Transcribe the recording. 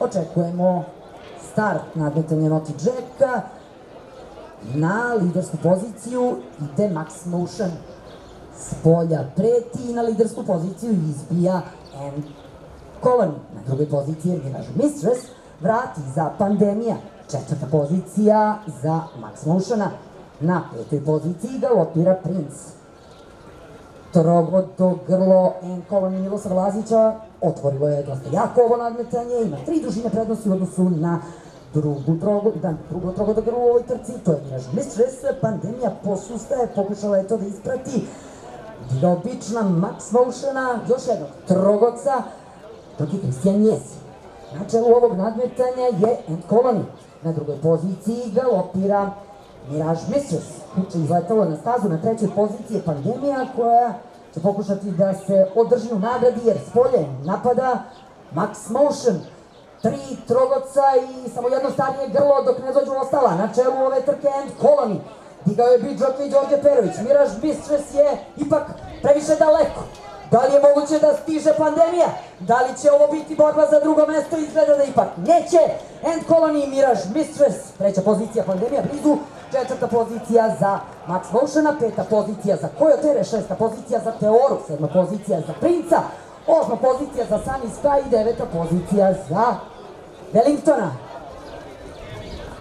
očekujemo start nadmetanja Naughty Jacka. Na lidersku poziciju ide Max Motion. S polja preti i na lidersku poziciju izbija End Colony. Na drugoj poziciji je Mirage Mistress. Vrati za Pandemija. Četvrta pozicija za Max Motiona. Na petoj poziciji galopira Prince. Trogodo grlo End Colony Milosa Vlazića otvorilo je dosta jako ovo nadmetanje. Ima 3 dužine prednosti u odnosu na drugo trogodo grlo u ovoj trci. To je Mirage Mistress. Pandemija posustaje, pokušala je to da isprati. Obična Max Motiona, još jednog trogoca, dok je Christian Njezi. Na čelu ovog nadmetanja je End Colony. Na drugoj poziciji galopira Mirage Mistress. Kuće izletalo na stazu, na trećoj poziciji je Pandemija koja će pokušati da se održi u nagradi jer s polje napada Max Motion. 3 trogoca i samo jedno starije grlo dok ne dođu ostala. Na čelu ove trke End Colony. Digao je beat jockey Đorđe Perović. Mirage Mistress je ipak previše daleko. Da li je moguće da stiže Pandemija? Da li će ovo biti borba za drugo mesto? Izgleda da ipak neće. End Colony i Mirage Mistress. Treća pozicija Pandemija blizu. Četvrta pozicija za Max Motiona. Peta pozicija za Coyote. Šesta pozicija za Teoru. Sedma pozicija za Princa. Osma pozicija za Sunny Sky. I deveta pozicija za Wellingtona.